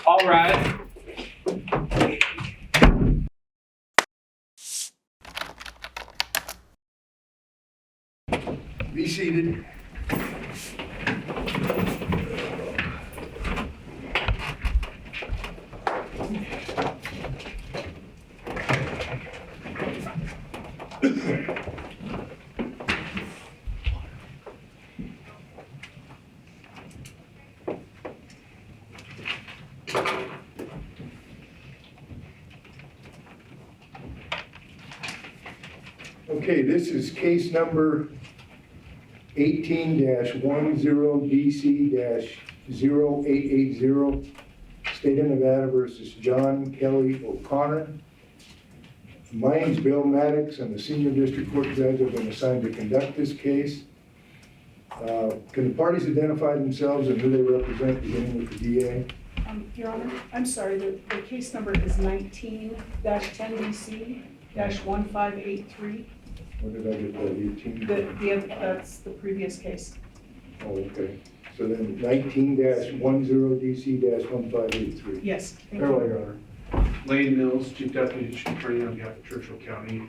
All rise. Be seated. Okay, this is case number 18-10DC-0880, State of Nevada versus John Kelly O'Connor. My name's Bill Maddox. I'm the Senior District Court Judge. I've been assigned to conduct this case. Can the parties identify themselves and who they represent, beginning with the DA? Your Honor, I'm sorry, the case number is 19-10DC-1583. What did I get that, 18? That's the previous case. Oh, okay. So then 19-10DC-1583. Yes, thank Farewell, you. Your Honor. Lane Mills, Chief Deputy District Attorney on behalf of Churchill County.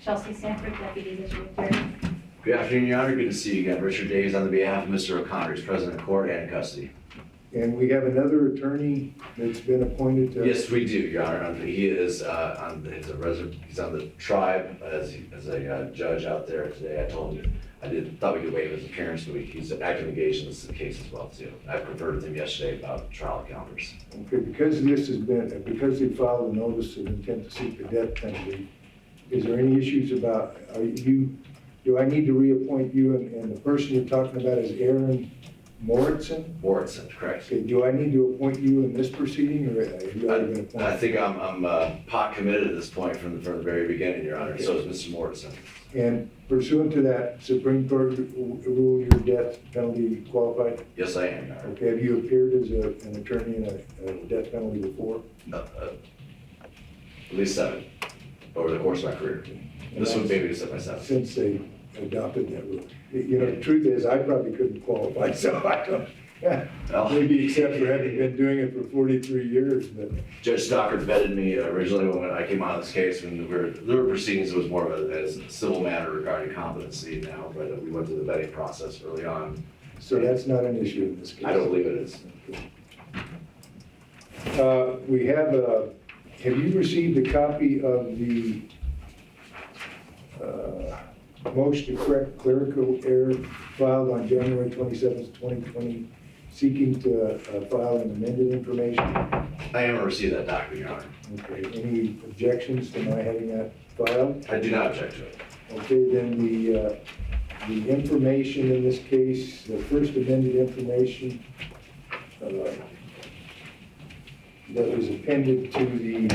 Chelsea Sanford, Deputy District Attorney. Good afternoon, Your Honor. Good to see you again. Richard Davies on the behalf of Mr. O'Connor, who's present in court and in custody. And we have another attorney that's been appointed to... Yes, we do, Your Honor. He is he's on the tribe as a judge out there today. I told him thought we could waive his appearance, but he's actively engaged in this case as well too. I conferred with him yesterday about trial calendars. Okay, because they filed a notice of intent to seek the death penalty, is there any issues about, do I need to reappoint you, and the person you're talking about is Aaron Moritzen? Moritzen, correct. Okay, do I need to appoint you in this proceeding, or have you already been appointed? I think I'm pot committed at this point from the very beginning, Your Honor. Okay. So is Mr. Moritzen. And pursuant to that Supreme Court rule, your death penalty qualified? Yes, I am, Your Honor. Okay, have you appeared as an attorney in a death penalty before? No, at least 7 over the course of my career. This one maybe just at my 7th. Since they adopted that rule. You know, the truth is, I probably couldn't qualify, so I don't, maybe except for having been doing it for 43 years, but. Judge Stockard vetted me originally when I came on this case. When there were proceedings, it was more of a civil matter regarding competency now, but we went through the vetting process early on. So that's not an issue in this case? I don't believe it is. We have you received a copy of the motion to correct clerical error filed on January 27th, 2020, seeking to file an amended information? I haven't received that document, Your Honor. Okay, any objections to my having that filed? I do not object to it. Okay, then the information in this case, the first amended information that was appended to the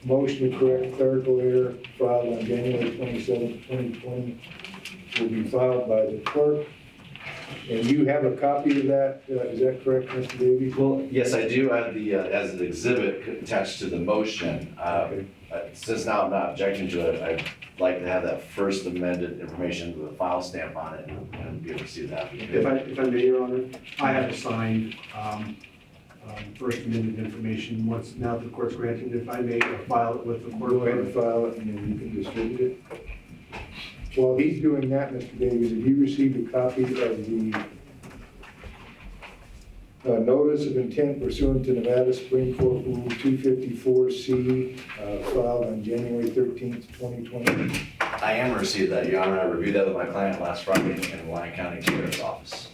motion to correct clerical error filed on January 27, 2020 will be filed by the clerk. And you have a copy of that, is that correct, Mr. Davies? Well, yes, I do have the, as an exhibit attached to the motion. Okay. Since now I'm not objecting to it, I'd like to have that first amended information with a file stamp on it and be able to see that. If I may, Your Honor, I have assigned first amended information once now the court's granted. If I may file it with the court. Go ahead and file it and then you can distribute it. While he's doing that, Mr. Davies, have you received a copy of the notice of intent pursuant to Nevada Supreme Court Rule 254C filed on January 13th, 2020? I am received that, Your Honor. I reviewed that with my client last Friday in the Lyon County Sheriff's Office.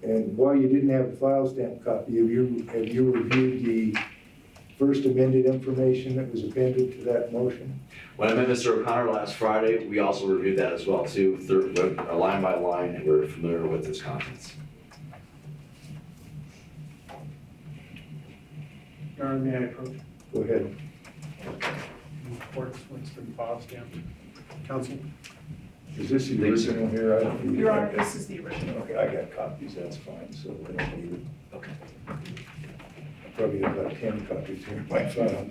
And while you didn't have a file stamp copy, have you reviewed the first amended information that was appended to that motion? When I met Mr. O'Connor last Friday, we also reviewed that as well too, line by line, and we're familiar with its contents. Your Honor, may I approach? Go ahead. Court's been file stamped. Counsel? Is this the original here? I don't need it. Your Honor, this is the original. Okay, I got copies, that's fine, so I don't need it. Okay. I probably have about 10 copies here in my file.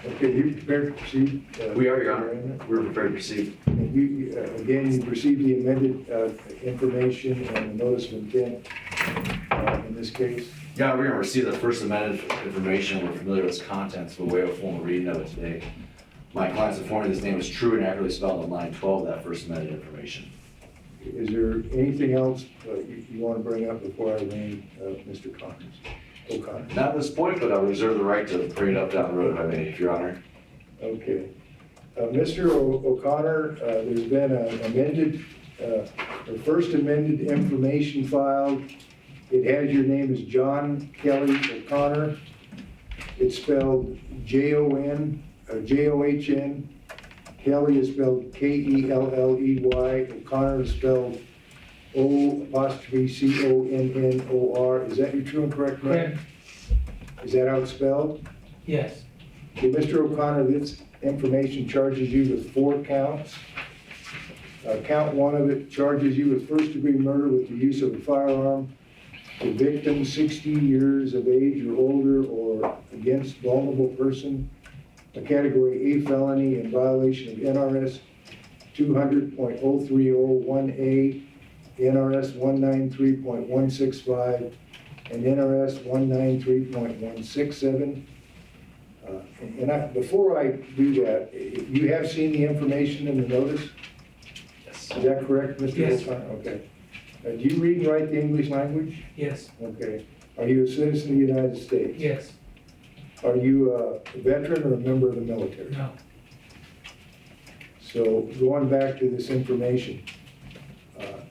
Okay, you prepared to proceed? We are, Your Honor. arraignment? We're prepared to proceed. And you, again, you've received the amended information and the notice of intent in this case? Yeah, we're gonna receive the first amended information. We're familiar with its contents, but way of formal reading of it today. My client's informed his name is true and accurately spelled on line 12 of that first amended information. Is there anything else you want to bring up before I arraign Mr. O'Connor? Not at this point, but I'll reserve the right to bring it up down the road if I may, Your Honor. Okay. Mr. O'Connor, there's been an amended, the first amended information filed. It has your name as John Kelly O'Connor. It's spelled Jon, John. Kelly is spelled Kelley. O'Connor is spelled O'Connor. Is that your true and correct name? Correct. Is that how it's spelled? Yes. Okay, Mr. O'Connor, this information charges you with 4 counts. Count 1 of it charges you with first-degree murder with the use of a firearm. The victim 60 years of age or older or against vulnerable person, a category A felony in violation of NRS 200.030(1)A, NRS 193.165, and NRS 193.167. Before I do that, you have seen the information in the notice? Yes. Is that correct, Mr. Yes. O'Connor? Okay. Do you read and write the English language? Yes. Okay. Are you a citizen of the United States? Yes. Are you a veteran or a member of the military? No. So going back to this information,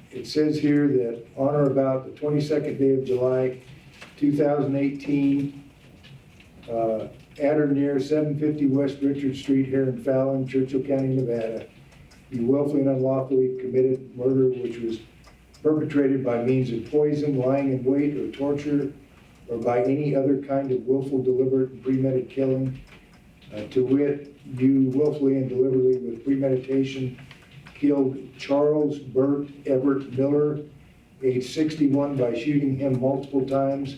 it says here that on or about the 22nd day of July, 2018, at or near 750 West Richard Street here in Fallon, Churchill County, Nevada, you willfully and unlawfully committed murder which was perpetrated by means of poison, lying in wait, or torture, or by any other kind of willful, deliberate, and premeditated killing. To wit, you willfully and deliberately with premeditation killed Charles Burt Everett Miller, age 61, by shooting him multiple times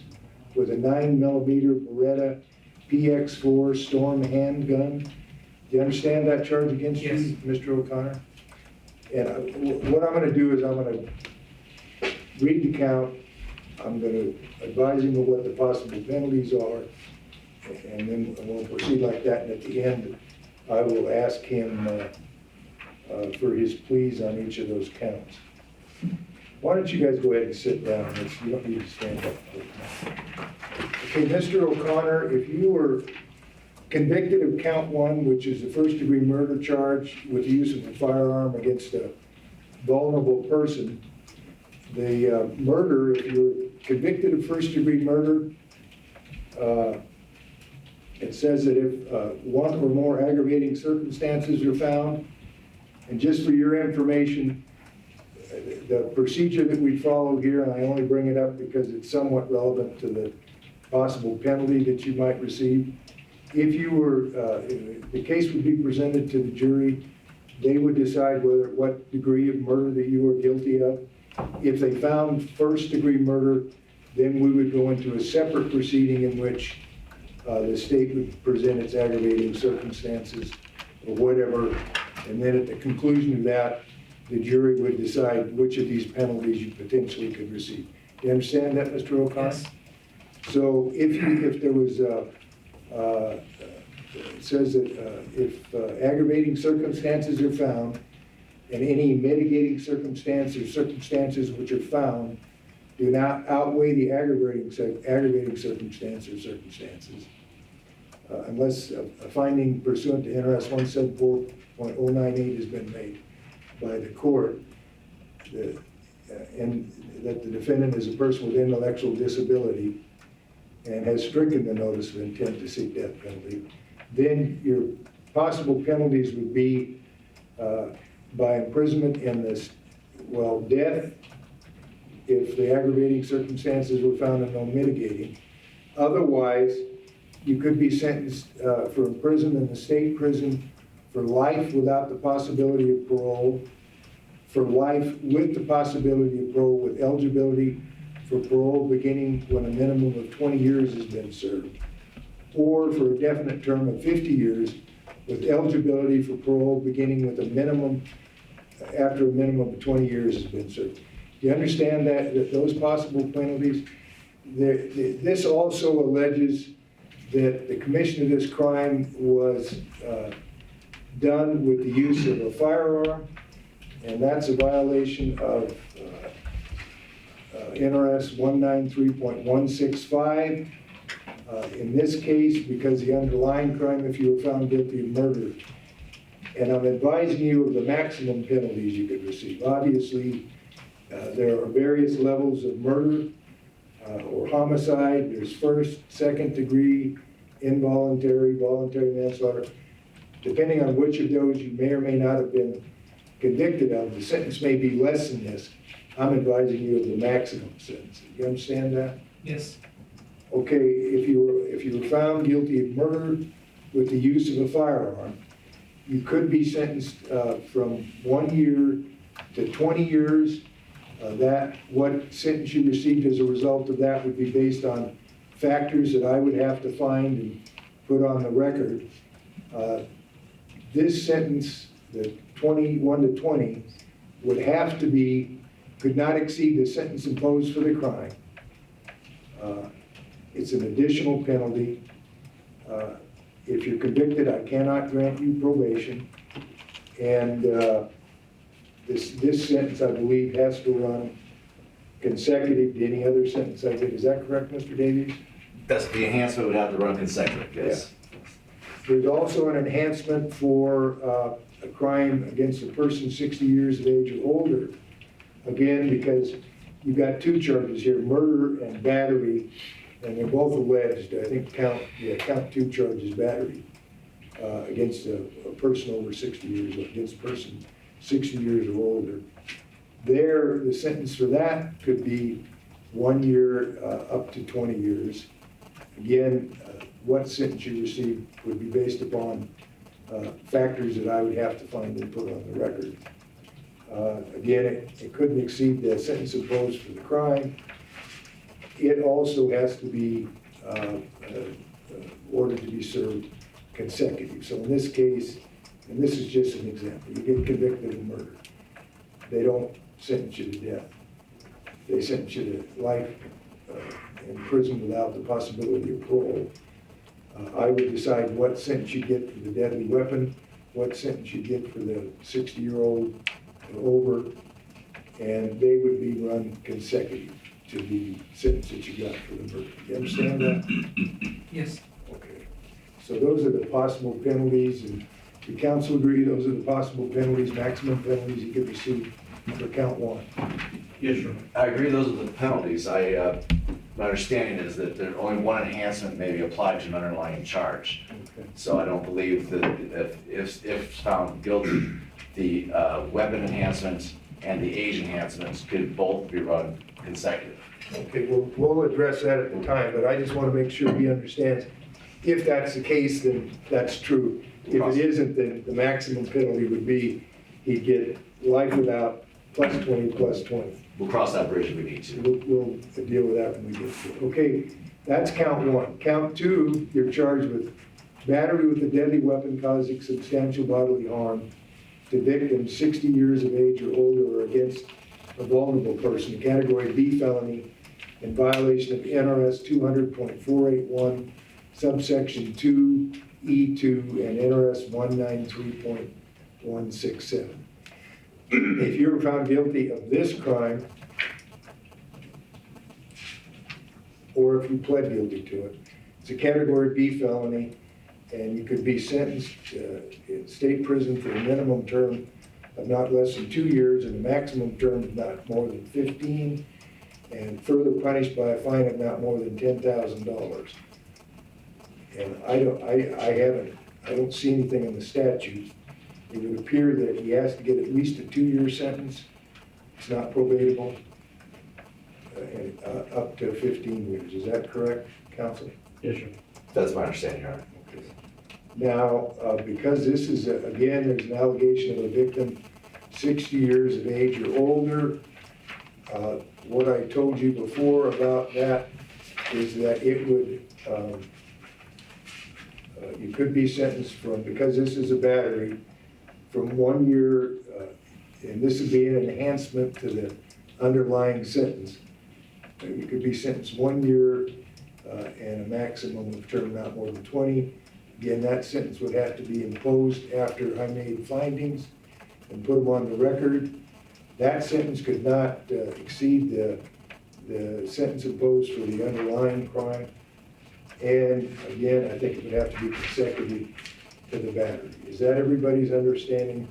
with a 9mm Beretta PX4 Storm handgun. Do you understand that charge against Yes. you, Mr. O'Connor? And what I'm going to do is I'm going to read the count. I'm going to advise him of what the possible penalties are, and then we'll proceed like that. And at the end, I will ask him for his pleas on each of those counts. Why don't you guys go ahead and sit down? You don't need to stand up. Okay, Mr. O'Connor, if you were convicted of count 1, which is the first-degree murder charge with the use of a firearm against a vulnerable person, the murder, if you're convicted of first-degree murder, it says that if 1 or more aggravating circumstances are found, and just for your information, the procedure that we follow here, and I only bring it up because it's somewhat relevant to the possible penalty that you might receive. If you were, the case would be presented to the jury, they would decide what degree of murder that you were guilty of. If they found first-degree murder, then we would go into a separate proceeding in which the state would present its aggravating circumstances or whatever, and then at the conclusion of that, the jury would decide which of these penalties you potentially could receive. Do you understand that, Mr. O'Connor? Yes. So if there was, it says that if aggravating circumstances are found, and any mitigating circumstances or circumstances which are found do not outweigh the aggravating circumstances, unless a finding pursuant to NRS 174.098 has been made by the court, and that the defendant is a person with intellectual disability and has stricken the notice of intent to seek death penalty, then your possible penalties would be by imprisonment in this, death, if the aggravating circumstances were found and no mitigating. Otherwise, you could be sentenced for imprisonment in the state prison for life without the possibility of parole, for life with the possibility of parole with eligibility for parole beginning when a minimum of 20 years has been served. or for a definite term of 50 years with eligibility for parole beginning with a minimum, after a minimum of 20 years has been served. Do you understand that those possible penalties? This also alleges that the commission of this crime was done with the use of a firearm, and that's a violation of NRS 193.165. In this case, because the underlying crime, if you were found guilty of murder, and I'm advising you of the maximum penalties you could receive. Obviously, there are various levels of murder or homicide. There's first, second degree, involuntary, voluntary manslaughter. Depending on which of those you may or may not have been convicted of, the sentence may be less than this. I'm advising you of the maximum sentence. You understand that? Yes. Okay, if you were found guilty of murder with the use of a firearm, you could be sentenced from 1 year to 20 years. What sentence you received as a result of that would be based on factors that I would have to find and put on the record. This sentence, the 21 to 20, would have to be, could not exceed the sentence imposed for the crime. It's an additional penalty. If you're convicted, I cannot grant you probation. And this sentence, I believe, has to run consecutive to any other sentence I did. Is that correct, Mr. Davies? That's, the enhancement would have to run consecutive, yes. There's also an enhancement for a crime against a person 60 years of age or older. Again, because you've got two charges here, murder and battery, and they're both alleged. I think count two charges, battery, against a person over 60 years, against a person 60 years or older. There, the sentence for that could be 1 year up to 20 years. Again, what sentence you receive would be based upon factors that I would have to find and put on the record. Again, it couldn't exceed the sentence imposed for the crime. It also has to be ordered to be served consecutive. So in this case, and this is just an example, you get convicted of murder. They don't sentence you to death. They sentence you to life in prison without the possibility of parole. I would decide what sentence you get for the deadly weapon, what sentence you get for the 60-year-old over, and they would be run consecutive to the sentence that you got for the murder. You understand that? Yes. Okay. So those are the possible penalties, and the council agree those are the possible penalties, maximum penalties you could receive for count one. Yes, sir. I agree those are the penalties. My understanding is that there only one enhancement may be applied to an underlying charge. Okay. So I don't believe that if found guilty, the weapon enhancements and the age enhancements could both be run consecutive. Okay, we'll address that at the time, but I just want to make sure he understands, if that's the case, then that's true. If it isn't, then the maximum penalty would be he'd get life without plus 20 plus 20. We'll cross that bridge if we need to. We'll deal with that when we get to it. Okay, that's count one. Count two, you're charged with battery with a deadly weapon causing substantial bodily harm to victims 60 years of age or older or against a vulnerable person, category B felony, in violation of NRS 200.481, subsection 2E2, and NRS 193.167. If you're found guilty of this crime, or if you pled guilty to it, it's a category B felony, and you could be sentenced in state prison for a minimum term of not less than 2 years and a maximum term of not more than 15, and further punished by a fine of not more than $10,000. And I don't see anything in the statute. It would appear that he has to get at least a 2-year sentence. It's not probatable, and up to 15 years. Is that correct, counsel? Yes, sir. That's my understanding, Your Honor. Now, because this is, again, there's an allegation of a victim 60 years of age or older. What I told you before about that is that it would You could be sentenced from, because this is a battery, from 1 year, and this would be an enhancement to the underlying sentence. You could be sentenced 1 year and a maximum of term not more than 20. Again, that sentence would have to be imposed after I made findings and put them on the record. That sentence could not exceed the sentence imposed for the underlying crime. And again, I think it would have to be consecutive to the battery. Is that everybody's understanding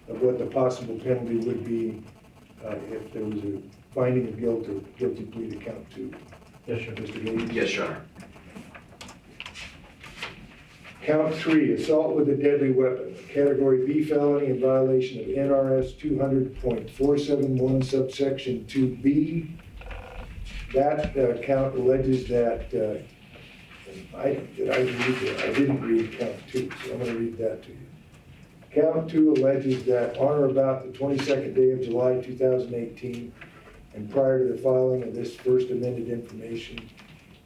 of what the possible penalty would be if there was a finding of guilt or guilty plea to count 2? Yes, sir. Mr. Davies? Yes, Your Honor. Count 3, assault with a deadly weapon, category B felony in violation of NRS 200.471 subsection 2B. That count alleges that, I didn't read count 2, so I'm going to read that to you. Count 2 alleges that on or about the 22nd day of July 2018 and prior to the filing of this first amended information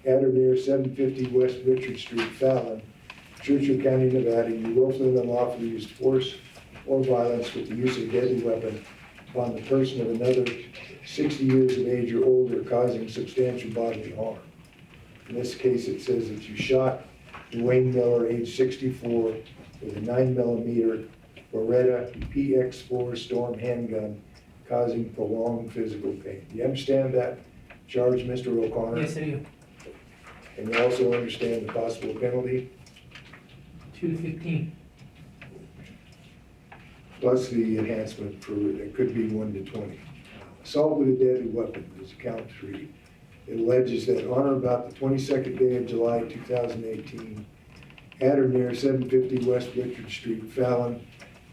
at or near 750 West Richard Street, Fallon, Churchill County, Nevada, you willfully and unlawfully used force or violence with the use of a deadly weapon upon the person of another 60 years of age or older, causing substantial bodily harm. In this case, it says that you shot Dwayne Miller, age 64, with a 9mm Beretta PX4 Storm handgun, causing prolonged physical pain. Do you understand that charge, Mr. O'Connor? Yes, I do. And you also understand the possible penalty? 2 to 15. Plus the enhancement for, it could be 1 to 20. Assault with a deadly weapon is count 3. It alleges that on or about the 22nd day of July 2018, at or near 750 West Richard Street, Fallon,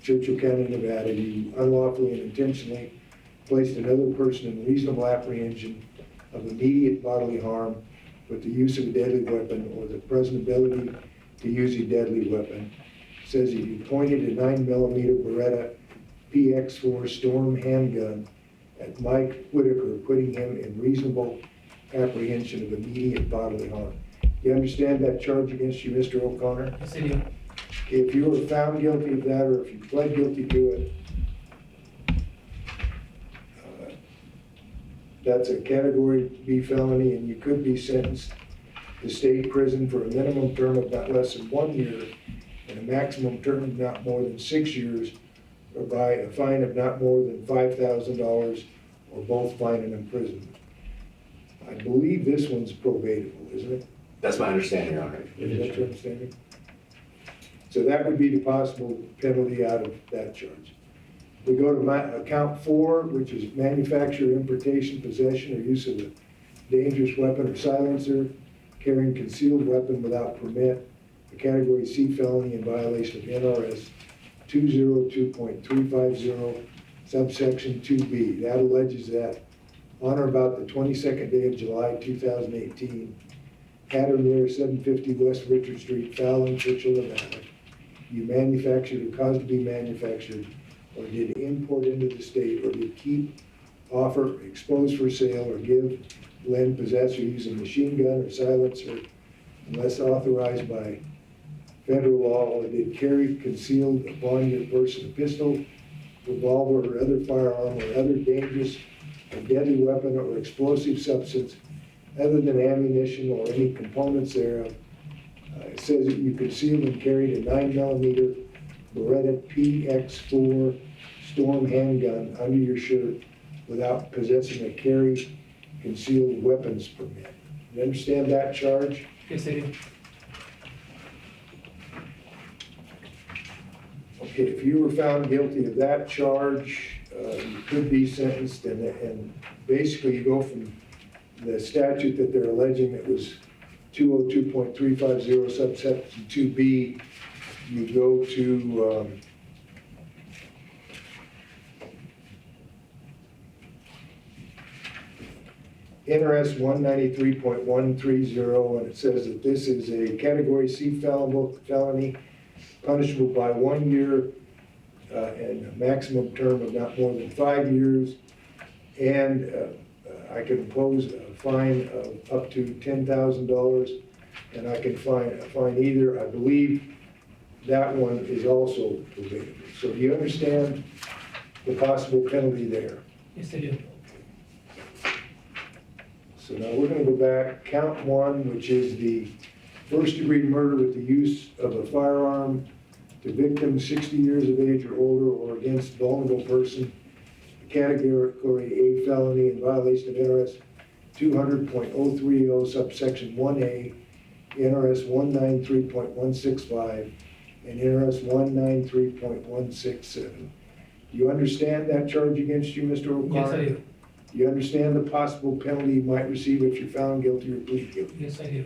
Churchill County, Nevada, you unlawfully and intentionally placed another person in reasonable apprehension of immediate bodily harm with the use of a deadly weapon or the present ability to use a deadly weapon. It says that you pointed a 9mm Beretta PX4 Storm handgun at Mike Whitaker, putting him in reasonable apprehension of immediate bodily harm. You understand that charge against you, Mr. O'Connor? Yes, I do. If you were found guilty of that, or if you pled guilty to it, that's a category B felony, and you could be sentenced to state prison for a minimum term of not less than 1 year and a maximum term of not more than 6 years, or by a fine of not more than $5,000, or both fine and imprisonment. I believe this one's probatable, isn't it? That's my understanding, Your Honor. Is that your understanding? So that would be the possible penalty out of that charge. We go to count 4, which is manufacture, importation, possession, or use of a dangerous weapon or silencer, carrying concealed weapon without permit, a category C felony in violation of NRS 202.350 subsection 2B. That alleges that on or about the 22nd day of July 2018, at or near 750 West Richard Street, Fallon, Churchill, Nevada, you manufactured or caused to be manufactured or did import into the state or did keep, offer, expose for sale, or give, lend, possess, or use a machine gun or silencer unless authorized by federal law, or did carry concealed upon your person a pistol, revolver, or other firearm or other dangerous or deadly weapon or explosive substance other than ammunition or any components thereof. It says that you concealed and carried a 9mm Beretta PX4 Storm handgun under your shirt without possessing a carry concealed weapons permit. You understand that charge? Yes, I do. Okay, if you were found guilty of that charge, you could be sentenced, and basically you go from the statute that they're alleging that was 202.350 subsection 2B, you go to NRS 193.130, and it says that this is a category C felony punishable by 1 year and a maximum term of not more than 5 years, and I can impose a fine of up to $10,000 and I can find either. I believe that one is also prohibited. So do you understand the possible penalty there? Yes, I do. So now we're gonna go back, count one, which is the first-degree murder with the use of a firearm to victim 60 years of age or older or against vulnerable person, category A felony in violation of NRS 200.030 subsection 1A, NRS 193.165, and NRS 193.167. Do you understand that charge against you, Mr. O'Connor? Yes, I do. Do you understand the possible penalty you might receive if you're found guilty or plead guilty? Yes, I do.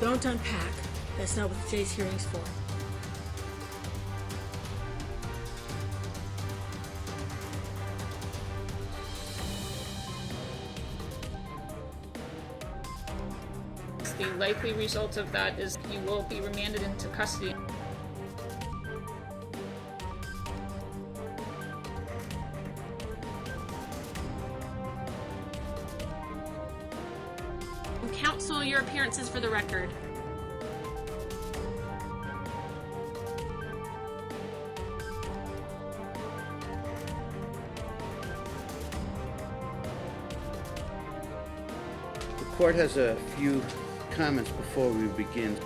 Don't unpack. That's not what today's hearing's for. The likely result of that is you will be remanded into custody. Counsel, your appearances for the record. The court has a few comments before we begin.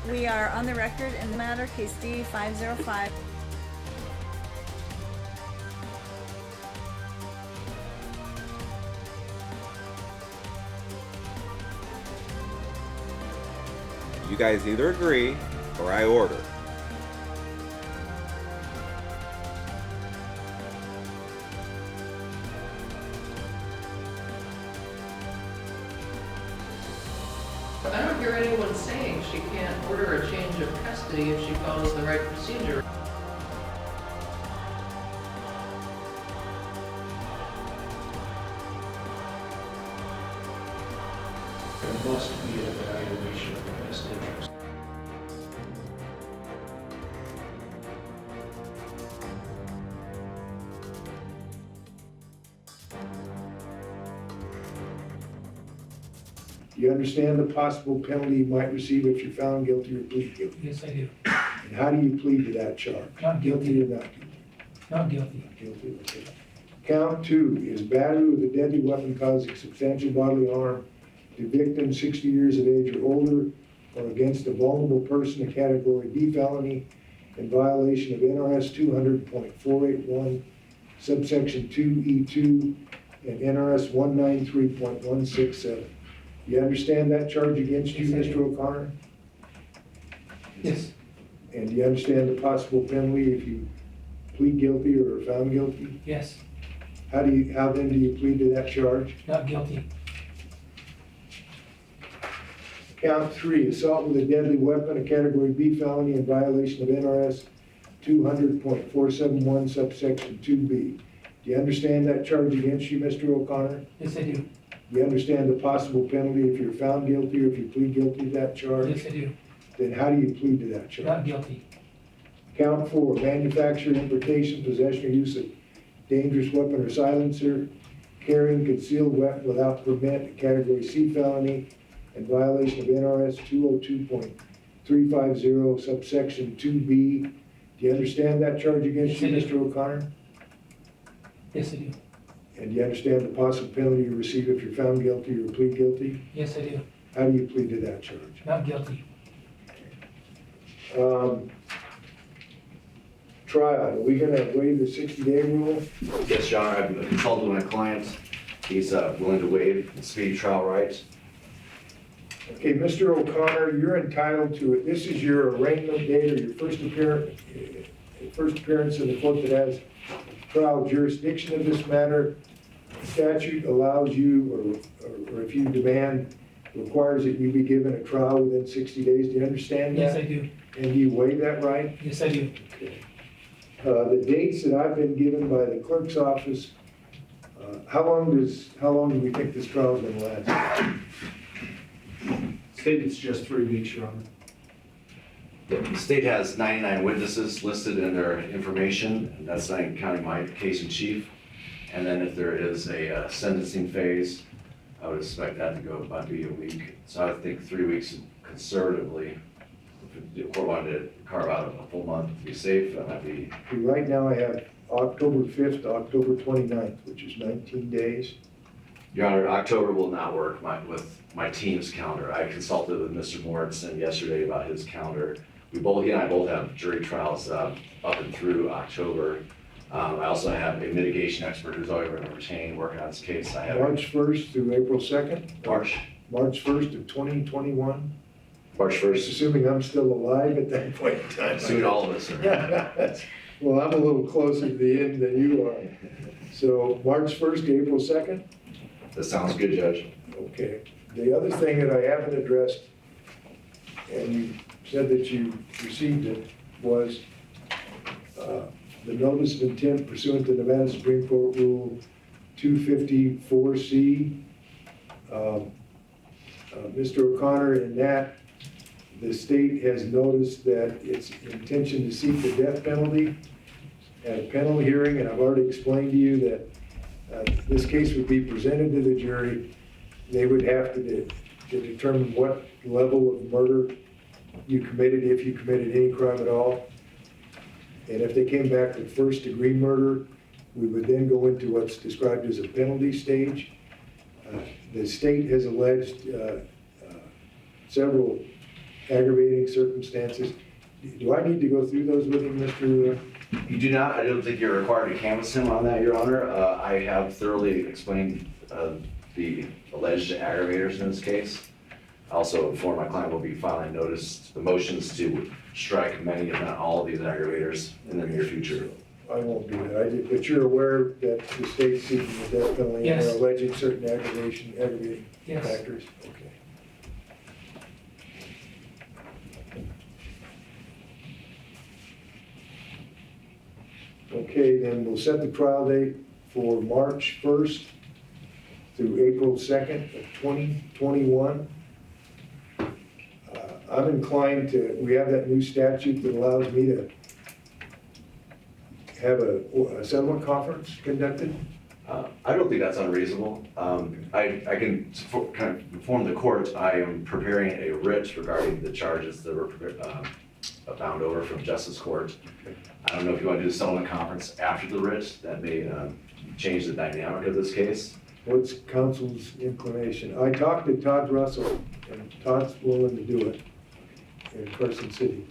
We are on the record in the matter, case D-505. You guys either agree or I order. I don't hear anyone saying she can't order a change of custody if she follows the right procedure. There must be an evaluation of the best interest. Do you understand the possible penalty you might receive if you're found guilty or plead guilty? Yes, I do. And how do you plead to that charge? Not Guilty guilty. or not guilty? Not guilty. Not guilty, okay. Count two is battery with a deadly weapon causing substantial bodily harm to victim 60 years of age or older or against a vulnerable person, a category B felony in violation of NRS 200.481 subsection 2E2 and NRS 193.167. You understand that charge against you, Yes, I do. Mr. O'Connor? Yes. And do you understand the possible penalty if you plead guilty or are found guilty? Yes. How then do you plead to that charge? Not guilty. Count three, assault with a deadly weapon, a category B felony in violation of NRS 200.471 subsection 2B. Do you understand that charge against you, Mr. O'Connor? Yes, I do. Do you understand the possible penalty if you're found guilty or if you plead guilty to that charge? Yes, I do. Then how do you plead to that charge? Not guilty. Count four, manufacture, importation, possession, or use of dangerous weapon or silencer, carrying concealed weapon without permit, a category C felony, in violation of NRS 202.350 subsection 2B. Do you understand that charge against you, Yes, I do. Mr. O'Connor? Yes, I do. And do you understand the possible penalty you receive if you're found guilty or plead guilty? Yes, I do. How do you plead to that charge? Not guilty. Trial, are we gonna waive the 60-day rule? Yes, Your Honor, I've consulted with my client. He's willing to waive the speedy trial rights. Okay, Mr. O'Connor, you're entitled to it. This is your arraignment date or your first appearance in the court that has trial jurisdiction of this matter. Statute allows you, or if you demand, requires that you be given a trial within 60 days. Do you understand that? Yes, I do. And do you waive that right? Yes, I do. Okay. The dates that I've been given by the clerk's office, how long do we think this trial is gonna last? State it's just 3 weeks, Your Honor. The state has 99 witnesses listed in their information, and that's not counting my case in chief. And then if there is a sentencing phase, I would expect that to go about be a week. So I think 3 weeks conservatively. If the court wanted to carve out a full month to be safe, that might be. Right now I have October 5th to October 29th, which is 19 days. Your Honor, October will not work with my team's calendar. I consulted with Mr. Morrison yesterday about his calendar. He and I both have jury trials up and through October. I also have a mitigation expert who's already been retained working on this case. I have March 1st through April 2nd? March 1st of 2021? March 1st. Assuming I'm still alive at that point in time. Soon all of us are. Well, I'm a little closer to the end than you are. So March 1st to April 2nd? That sounds good, Judge. Okay. The other thing that I haven't addressed, and you said that you received it, was the notice of intent pursuant to Nevada Supreme Court Rule 254C. Mr. O'Connor, in that, the state has noticed that its intention to seek the death penalty at a penalty hearing, and I've already explained to you that this case would be presented to the jury. They would have to determine what level of murder you committed, if you committed any crime at all. And if they came back with first-degree murder, we would then go into what's described as a penalty stage. The state has alleged several aggravating circumstances. Do I need to go through those with you, Mr.? You do not. I don't think you're required to canvass him on that, Your Honor. I have thoroughly explained the alleged aggravators in this case. I also informed my client will be filing the motions to strike many, if not all, of these aggravators in the near future. I won't do that. But you're aware that the state's seeking the death penalty and they're alleging certain aggravating factors? Okay. Okay, then we'll set the trial date for March 1st through April 2nd of 2021. I'm inclined to, we have that new statute that allows me to have a settlement conference conducted. I don't think that's unreasonable. I can kind of inform the court, I am preparing a writ regarding the charges that were bound over from Justice Court. I don't know if you want to do the settlement conference after the writ. That may change the dynamic of this case. What's counsel's inclination? I talked to Todd Russell, and Todd's willing to do it in Carson City.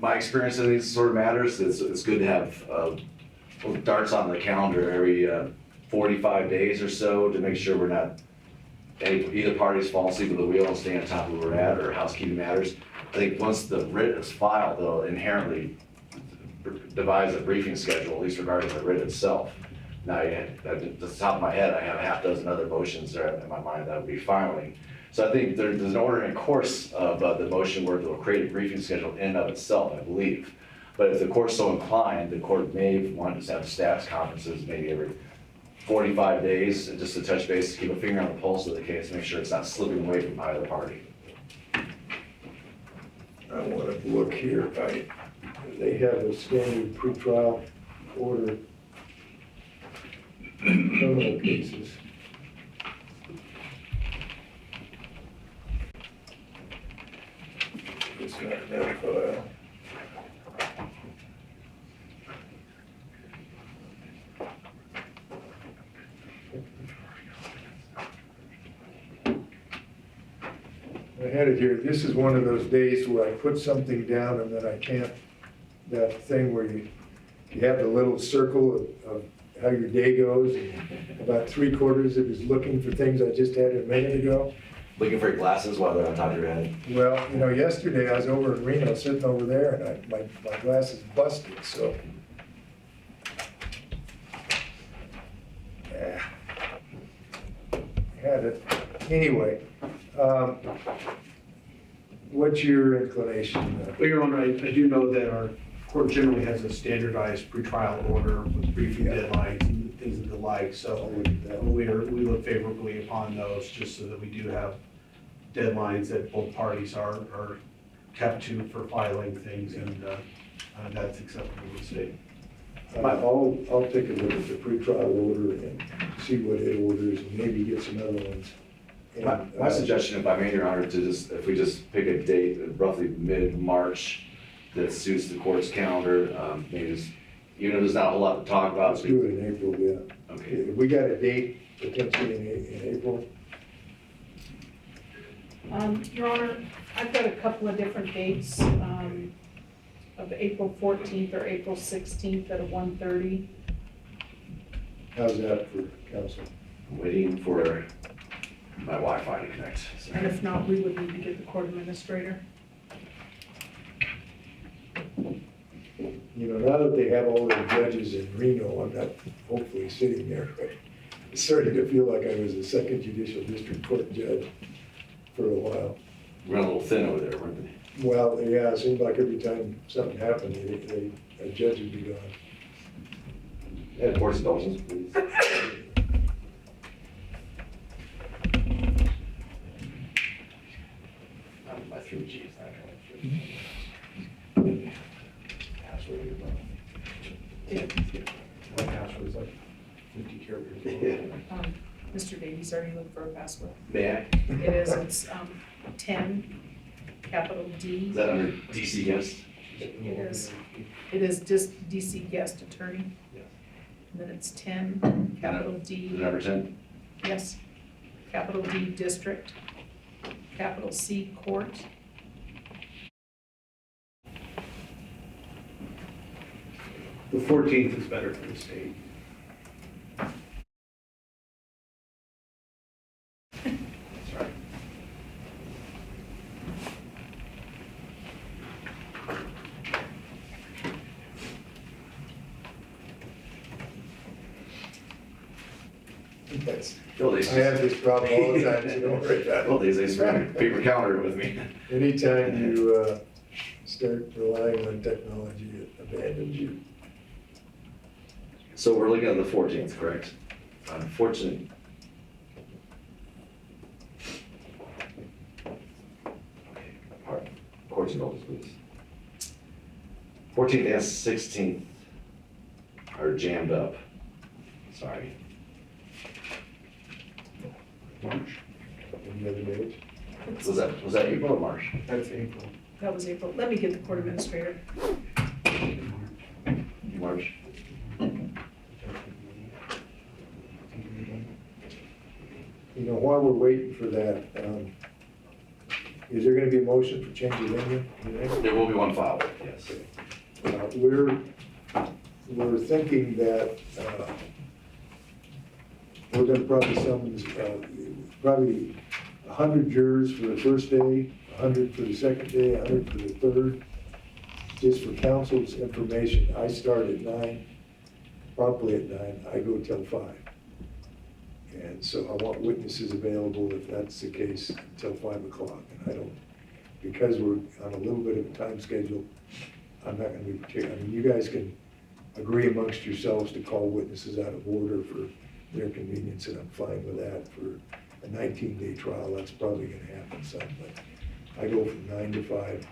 My experience in these sort of matters is it's good to have darts on the calendar every 45 days or so to make sure we're not, either parties fall asleep at the wheel and stay on top of where we're at, or housekeeping matters. I think once the writ is filed, they'll inherently devise a briefing schedule, at least regarding the writ itself. Now, at the top of my head, I have a half dozen other motions there in my mind that I would be filing. So I think there's an order and course of the motion where they'll create a briefing schedule in and of itself, I believe. But if the court's so inclined, the court may want to just have status conferences maybe every 45 days, just to touch base, to keep a finger on the pulse of the case, make sure it's not slipping away from either party. I want to look here. They have a standard pretrial order. criminal cases. It's not that file. I had it here. This is one of those days where I put something down and then I can't, that thing where you have the little circle of how your day goes. And about 3/4 of it is looking for things I just had a minute ago. Looking for your glasses while they're on top of your head. Well, you know, yesterday I was over in Reno, sitting over there, and my glasses busted, so. Yeah. Had it. Anyway, what's your inclination? Well, Your Honor, I do know that our court generally has a standardized pretrial order with briefing deadlines and things of the like, so we look favorably upon those, just so that we do have deadlines that both parties are kept to for filing things, and that's acceptable to the state. I'll take a look at the pretrial order and see what it orders, and maybe get some other ones. And, My suggestion, if I may, Your Honor, if we just pick a date, roughly mid-March, that suits the court's calendar, maybe just, even if there's not a whole lot to talk about. Let's do it in April, yeah. Okay. We got a date potentially in April. Your Honor, I've got a couple of different dates, of April 14th or April 16th at 1:30. How's that for counsel? I'm waiting for my Wi-Fi to connect. So. And if not, we would need to get the court administrator. You know, now that they have all the judges in Reno, I'm not hopefully sitting there, but it's starting to feel like I was a second Judicial District Court judge for a while. We ran a little thin over there, weren't we? Well, yeah, it seemed like every time something happened, a judge would be gone. Yeah, court's indulgence, please. My 3G is not going to password. My password is like 50 characters. Yeah. Mr. Davies, are you looking for a password? May I? It's 10, capital D. Is that under DC guest? It is just DC guest attorney. Yes. And then it's 10, capital D. Number 10? Yes. Capital D district, capital C court. The 14th is better for the state. That's right. I have this problem all the time, so don't worry about it. Well, they bring paper calendar with me. Anytime you start relying on technology, it abandons you. So we're looking at the 14th, correct? Unfortunately. Okay, court's indulgence, please. 14th and 16th are jammed up. Sorry. March. Any other days? Was that April or March? That's April. That was April. Let me get the court administrator. March. You know, while we're waiting for that, is there gonna be a motion for change of venue? There will be one filed, yes. We're thinking that, we're gonna probably summons, probably 100 jurors for the first day, 100 for the second day, 100 for the third. Just for council's information, I start at 9, promptly at 9, I go till 5. And so I want witnesses available, if that's the case, until 5 o'clock. And I don't, because we're on a little bit of a time schedule, I'm not gonna be particular. I mean, you guys can agree amongst yourselves to call witnesses out of order for their convenience, and I'm fine with that. For a 19-day trial, that's probably gonna happen some, but I go from 9 to 5,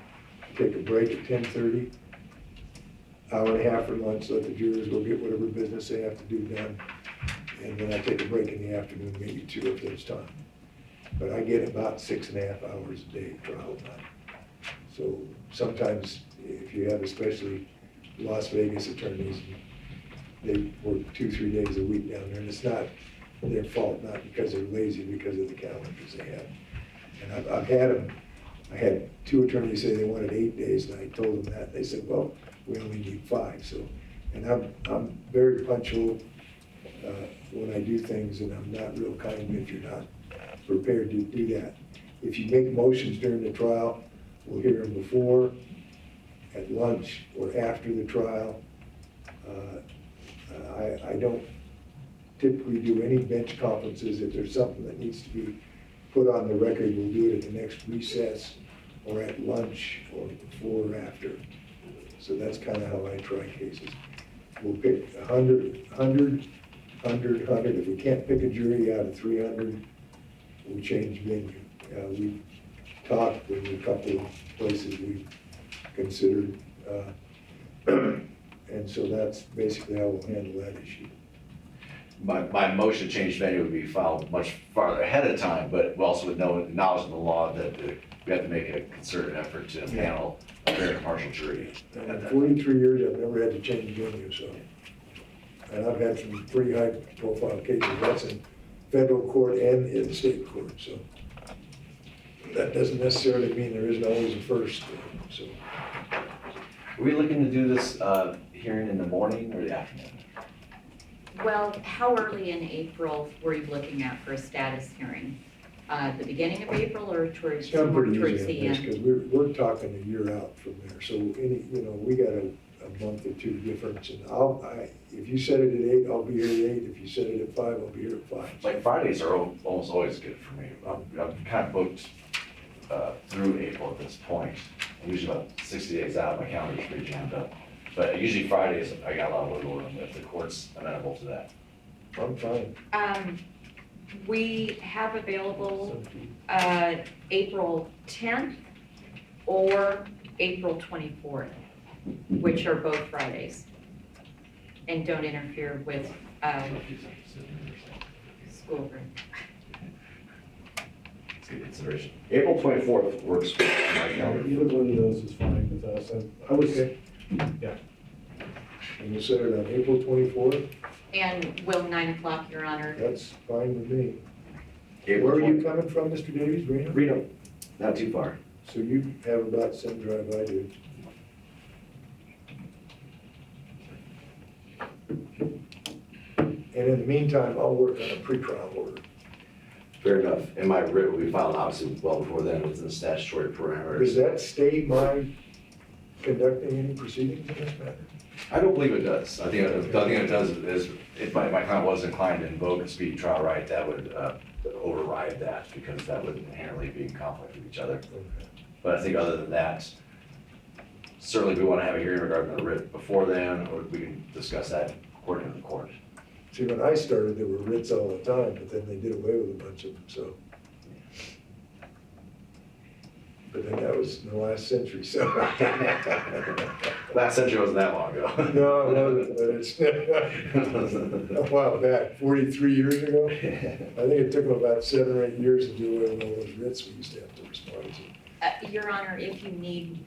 take a break at 10:30, hour and a half for lunch, let the jurors go get whatever business they have to do done. and then I take a break in the afternoon, maybe 2 if there's time. But I get about 6.5 hours a day of trial time. So sometimes if you have especially Las Vegas attorneys, they work 2-3 days a week down there, and it's not their fault, not because they're lazy, because of the calendars they have. And I've had them, I had 2 attorneys say they wanted 8 days, and I told them that. They said, well, we only need 5. So, and I'm very punctual when I do things, and I'm not real kind if you're not prepared to do that. If you make motions during the trial, we'll hear them before, at lunch, or after the trial. I don't typically do any bench conferences. If there's something that needs to be put on the record, we'll do it at the next recess, or at lunch, or before or after. So that's kind of how I try cases. We'll pick 100. If we can't pick a jury out of 300, we'll change venue. We've talked with a couple of places we've considered, and so that's basically how we'll handle that issue. My motion to change venue would be filed much farther ahead of time, but also with no knowledge of the law that we have to make a concerted effort to panel a very impartial jury. In 43 years, I've never had to change venue, so. And I've had some pretty high profile cases. That's in federal court and in state court, so. That doesn't necessarily mean there isn't always a first, so. Are we looking to do this hearing in the morning or the afternoon? Well, how early in April were you looking at for a status hearing? The beginning of April or towards I'm pretty the easy on this, end? because we're talking a year out from there, so we got a month or 2 difference, and if you set it at 8, I'll be here at 8, if you set it at 5, I'll be here at 5. Like Fridays are almost always good for me. I'm kind of booked through April at this point. I'm usually about 60 days out, my calendar's pretty jammed up. But usually Fridays, I got a lot of wiggle room if the court's amenable to that. I'm fine. We have available April 10th or April 24th, which are both Fridays, and don't interfere with school room. It's good consideration. April 24th works for my calendar. Either one of those is fine with us. I was, Okay. yeah. And we'll set it on April 24th, And will 9 o'clock, Your Honor? that's fine with me. April Where are you 20th. coming from, Mr. Davies, Reno? Reno, not too far. So you have about the same drive I do. And in the meantime, I'll work on a pretrial order. Fair enough. And my writ will be filed obviously well before then within the statutory parameters. Does that state my conducting any proceedings in this matter? I don't believe it does. I think it does is if my client was inclined to invoke a speedy trial right, that would override that because that would inherently be in conflict with each other. But I think other than that, certainly if we want to have a hearing regarding the writ before then, or we can discuss that according to the court. See, when I started, there were writs all the time, but then they did away with a bunch of them, so. But then that was in the last century, so. Last century wasn't that long ago. No, it wasn't, but it's a while back, 43 years ago. I think it took them about 7 or 8 years to do away with all those writs we used to have to respond to. Your Honor, if you need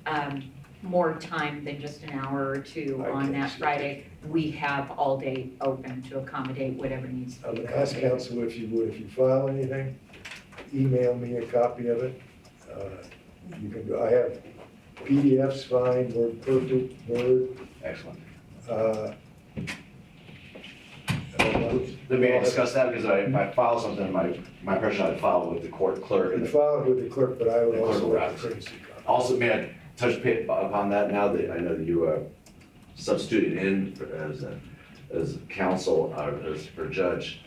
more time than just an hour or 2 I on can that see Friday, we have all day open to accommodate whatever needs to I'm be gonna ask accommodated. counsel if you would, if you file anything, email me a copy of it. You can do, I have PDFs fine, Word perfect, Word. Excellent. Let May I discuss that? Because if I file something, my impression I'd file with the court clerk. And file it with the clerk, but I would The clerk also will like write a it. courtesy copy. Also, may I touch upon that now that I know that you substituted in as counsel, or judge.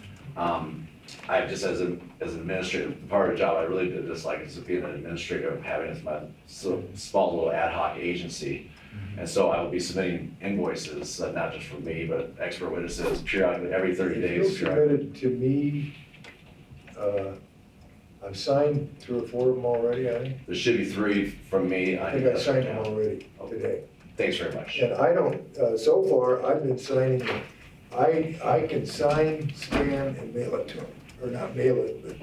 I just as an administrator, part of the job I really did dislike is being an administrator of having as my small little ad hoc agency. And so I will be submitting invoices, not just from me, but expert witnesses periodically, every 30 If days. you'll submit it to me, I've signed 3 or 4 of them already, I think. There should be 3 from me. I think I signed them already today. Thanks very much. And I don't, so far, I've been signing I can sign, scan, and mail it to them, or not mail it, but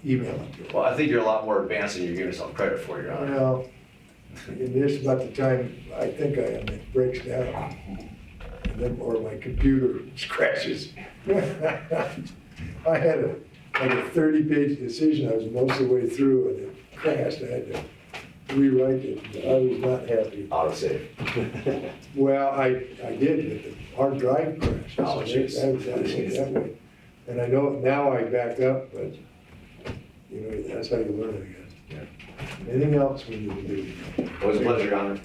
email it to them. Well, I think you're a lot more advanced than you're giving yourself credit for, Your Honor. Well, and this is about the time I think I am, it breaks down. And then, or my computer crashes. I had a 30-page decision, I was most of the way through, and it crashed, I had to rewrite it, I was not happy. Autosave. Well, I did, but the hard drive crashed. Oh, So jeez. that was that way. And I know, now I back up, but, you know, that's how you learn, I guess. Yeah. Anything else we need to do? Always a pleasure, Your Honor.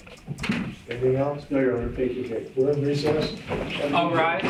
Anything else? No, Your Honor, thank you. Okay, we're in recess. All rise.